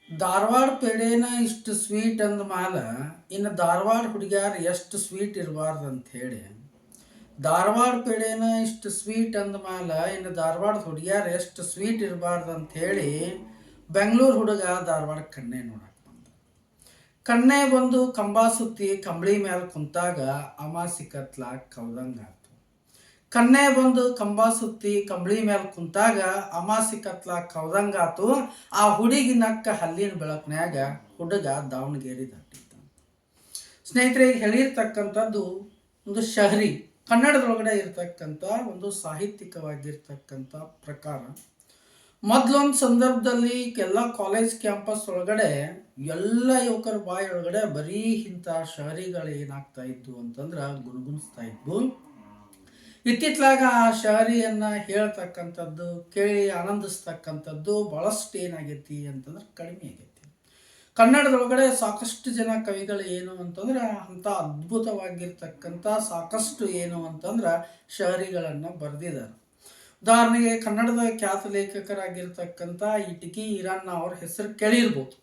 ಧಾರವಾಡ ಪೇಡೆನ ಇಷ್ಟು ಸ್ವೀಟ್ ಅಂದ ಮ್ಯಾಲ ಇನ್ನು ಧಾರವಾಡ ಹುಡುಗ್ಯಾರ ಎಷ್ಟು ಸ್ವೀಟ್ ಇರಬಾರ್ದು ಅಂತ ಹೇಳಿ ಧಾರವಾಡ ಪೇಡೆನ ಇಷ್ಟು ಸ್ವೀಟ್ ಅಂದ ಮ್ಯಾಲ ಇನ್ನು ಧಾರವಾಡ ಹುಡುಗ್ಯಾರ ಎಷ್ಟು ಸ್ವೀಟ್ ಇರಬಾರ್ದು ಅಂತ ಹೇಳಿ ಬೆಂಗಳೂರು ಹುಡುಗ ಧಾರವಾಡ ಕಣ್ಣೆ ನೋಡಕ್ಕೆ ಬಂದ. ಕಣ್ಣೆ ಬಂದು ಕಂಬ ಸುತ್ತಿ ಕಂಬಳಿ ಮೇಲೆ ಕುಂತಾಗ ಅಮಾಸಿ ಕತ್ಲಾಗ ಕವ್ದಂಗಾತು. ಕಣ್ಣೆ ಬಂದು ಕಂಬ ಸುತ್ತಿ ಕಂಬಳಿ ಮೇಲೆ ಕುಂತಾಗ ಅಮಾಸಿ ಕತ್ಲಾಗ ಕವ್ದಂಗಾತು. ಆ ಹುಡುಗಿ ನಕ್ಕ ಹಲ್ಲಿನ ಬೆಳಕಿನ್ಯಾಗ ಹುಡುಗ ದಾವಣಗೆರೆ ದಾಟಿದ್ದ. ಸ್ನೇಹಿತರೆ, ಹೇಳಿರ್ತಕ್ಕಂಥದ್ದು ಒಂದು ಶಹರಿ ಕನ್ನಡದೊಳಗಡೆ ಇರ್ತಕ್ಕಂಥ ಒಂದು ಸಾಹಿತ್ಯಿಕವಾಗಿರ್ತಕ್ಕಂಥ ಪ್ರಕಾರ. ಮೊದಲೊಂದು ಸಂದರ್ಭದಲ್ಲಿ ಎಲ್ಲ ಕಾಲೇಜ್ ಕ್ಯಾಂಪಸ್ ಒಳಗಡೆ ಎಲ್ಲ ಯುವಕರ ಬಾಯಿ ಒಳಗಡೆ ಬರೀ ಇಂಥ ಶಹರಿಗಳು ಏನಾಗ್ತಾ ಇದ್ವು ಅಂತಂದ್ರೆ ಗುಣಗುಣಿಸ್ತಾ ಇದ್ವು. ಇತ್ತಿತ್ಲಾಗ ಆ ಶಹರಿಯನ್ನು ಹೇಳ್ತಕ್ಕಂಥದ್ದು ಕೇಳಿ ಆನಂದಿಸ್ತಕ್ಕಂಥದ್ದು ಭಾಳಷ್ಟು ಏನಾಗೈತಿ ಅಂತಂದ್ರೆ ಕಡಿಮೆ ಆಗೈತಿ. ಕನ್ನಡದೊಳಗಡೆ ಸಾಕಷ್ಟು ಜನ ಕವಿಗಳು ಏನು ಅಂತಂದ್ರೆ ಅಂಥ ಅದ್ಭುತವಾಗಿರ್ತಕ್ಕಂಥ ಸಾಕಷ್ಟು ಏನು ಅಂತಂದ್ರೆ ಶಹರಿಗಳನ್ನು ಬರೆದಿದ್ದಾರೆ. ಉದಾಹರಣೆಗೆ ಕನ್ನಡದ ಖ್ಯಾತ ಲೇಖಕರಾಗಿರ್ತಕ್ಕಂಥ ಇಟಗಿ ಈರಣ್ಣ ಅವ್ರ ಹೆಸರು ಕೇಳಿರ್ಬೋದು.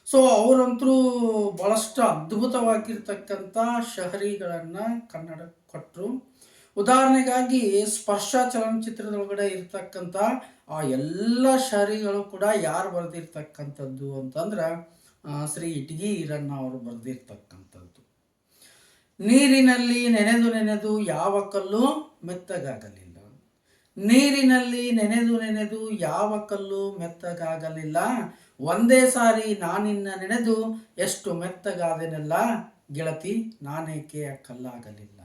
ಸೊ ಅವರಂತರೂ ಭಾಳಷ್ಟು ಅದ್ಭುತವಾಗಿರ್ತಕ್ಕಂಥ ಶಹರಿಗಳನ್ನು ಕನ್ನಡಕ್ಕೆ ಕೊಟ್ಟರು. ಉದಾಹರಣೆಗಾಗಿ ಸ್ಪರ್ಶ ಚಲನಚಿತ್ರದೊಳಗಡೆ ಇರ್ತಕ್ಕಂಥ ಆ ಎಲ್ಲ ಶಹರಿಗಳು ಕೂಡ ಯಾರು ಬರೆದಿರ್ತಕ್ಕಂಥದ್ದು ಅಂತಂದ್ರೆ ಶ್ರೀ ಇಟಗಿ ಈರಣ್ಣ ಅವರು ಬರೆದಿರ್ತಕ್ಕಂಥದ್ದು. ನೀರಿನಲ್ಲಿ ನೆನೆದು ನೆನೆದು ಯಾವ ಕಲ್ಲು ಮೆತ್ತಗಾಗಲಿಲ್ಲ, ನೀರಿನಲ್ಲಿ ನೆನೆದು ನೆನೆದು ಯಾವ ಕಲ್ಲು ಮೆತ್ತಗಾಗಲಿಲ್ಲ, ಒಂದೇ ಸಾರಿ ನಾನಿನ್ನ ನೆನೆದು ಎಷ್ಟು ಮೆತ್ತಗಾದೆನಲ್ಲ ಗೆಳತಿ ನಾನೇಕೆ ಕಲ್ಲಾಗಲಿಲ್ಲ.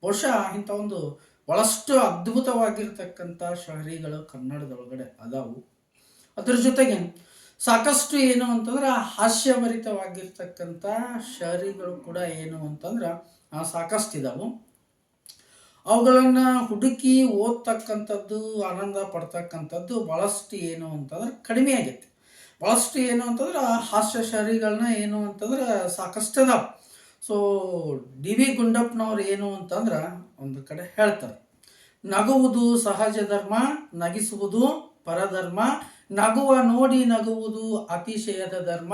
ಬಹುಶಃ ಇಂಥ ಒಂದು ಭಾಳಷ್ಟು ಅದ್ಭುತವಾಗಿರ್ತಕ್ಕಂಥ ಶಹರಿಗಳು ಕನ್ನಡದೊಳಗಡೆ ಅದಾವು. ಅದ್ರ ಜೊತೆಗೆ ಸಾಕಷ್ಟು ಏನು ಅಂತಂದ್ರೆ ಹಾಸ್ಯಭರಿತವಾಗಿರ್ತಕ್ಕಂಥ ಶಹರಿಗಳು ಕೂಡ ಏನು ಅಂತಂದ್ರೆ ಸಾಕಷ್ಟು ಇದಾವು. ಅವುಗಳನ್ನು ಹುಡುಕಿ ಓದ್ತಕ್ಕಂಥದ್ದು ಆನಂದ ಪಡ್ತಕ್ಕಂಥದ್ದು ಭಾಳಷ್ಟು ಏನು ಅಂತಂದ್ರೆ ಕಡಿಮೆ ಆಗೈತಿ. ಭಾಳಷ್ಟು ಏನು ಅಂತಂದ್ರೆ ಹಾಸ್ಯ ಶಹರಿಗಳನ್ನ ಏನು ಅಂತಂದ್ರೆ ಸಾಕಷ್ಟು ಅದಾವ. ಸೊ ಡಿ ವಿ ಗುಂಡಪ್ಪನವ್ರು ಏನು ಅಂತಂದ್ರೆ ಒಂದು ಕಡೆ ಹೇಳ್ತಾರೆ, ನಗುವುದು ಸಹಜ ಧರ್ಮ, ನಗಿಸುವುದು ಪರಧರ್ಮ, ನಗುವ ನೋಡಿ ನಗುವುದು ಅತಿಶಯದ ಧರ್ಮ,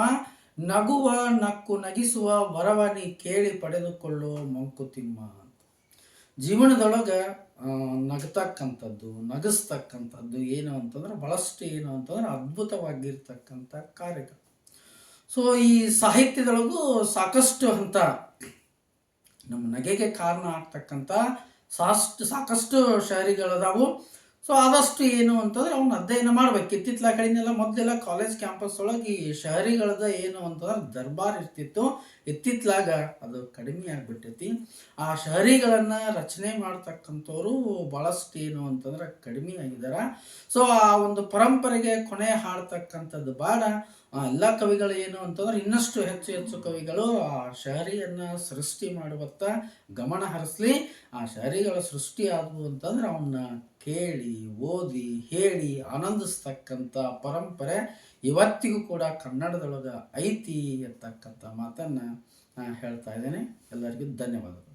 ನಗುವ ನಕ್ಕು ನಗಿಸುವ ವರವನಿ ಕೇಳಿ ಪಡೆದುಕೊಳ್ಳೋ ಮಂಕುತಿಮ್ಮ. ಜೀವನದೊಳಗೆ ನಗತಕ್ಕಂಥದ್ದು ನಗಿಸ್ತಕ್ಕಂಥದ್ದು ಏನು ಅಂತಂದ್ರೆ ಭಾಳಷ್ಟು ಏನು ಅಂತಂದ್ರೆ ಅದ್ಭುತವಾಗಿರ್ತಕ್ಕಂಥ ಕಾರ್ಯಗಳು. ಸೊ ಈ ಸಾಹಿತ್ಯದೊಳಗೂ ಸಾಕಷ್ಟು ಅಂತ ನಮ್ಮ ನಗೆಗೆ ಕಾರಣ ಆಗ್ತಕ್ಕಂಥ ಸಾಕಷ್ಟು ಶಹರಿಗಳದಾವು. ಸೊ ಆದಷ್ಟು ಏನು ಅಂತಂದ್ರೆ ಅವನ್ನ ಅಧ್ಯಯನ ಮಾಡ್ಬೇಕು. ಇತ್ತಿತ್ತಲ ಕಡೆನೆಲ್ಲ ಮೊದಲೆಲ್ಲ ಕಾಲೇಜ್ ಕ್ಯಾಂಪಸ್ ಒಳಗೆ ಈ ಶಹರಿಗಳದ ಏನು ಅಂತಂದ್ರೆ ದರ್ಬಾರ್ ಇರ್ತಿತ್ತು. ಇತ್ತಿತ್ತಲಾಗ ಅದು ಕಡಿಮೆ ಆಗಿಬಿಟ್ಟೈತಿ. ಆ ಶಹರಿಗಳನ್ನು ರಚನೆ ಮಾಡ್ತಕ್ಕಂಥವ್ರು ಭಾಳಷ್ಟು ಏನು ಅಂತಂದ್ರೆ ಕಡಿಮೆ ಆಗಿದ್ದಾರೆ. ಸೊ ಆ ಒಂದು ಪರಂಪರೆಗೆ ಕೊನೆ ಹಾಡ್ತಕ್ಕಂಥದ್ದು ಬೇಡ. ಎಲ್ಲ ಕವಿಗಳು ಏನು ಅಂತಂದ್ರೆ ಇನ್ನಷ್ಟು ಹೆಚ್ಚು ಹೆಚ್ಚು ಕವಿಗಳು ಆ ಶಹರಿಯನ್ನು ಸೃಷ್ಟಿ ಮಾಡುವತ್ತ ಗಮನ ಹರಿಸ್ಲಿ. ಆ ಶಹರಿಗಳ ಸೃಷ್ಟಿ ಆದವು ಅಂತಂದ್ರೆ ಅವನ್ನ ಕೇಳಿ ಓದಿ ಹೇಳಿ ಆನಂದಿಸ್ತಕ್ಕಂಥ ಪರಂಪರೆ ಇವತ್ತಿಗೂ ಕೂಡ ಕನ್ನಡದೊಳಗೆ ಐತಿ ಅಂತಕ್ಕಂಥ ಮಾತನ್ನು ಹೇಳ್ತಾ ಇದ್ದೇನೆ. ಎಲ್ಲರಿಗೂ ಧನ್ಯವಾದಗಳು.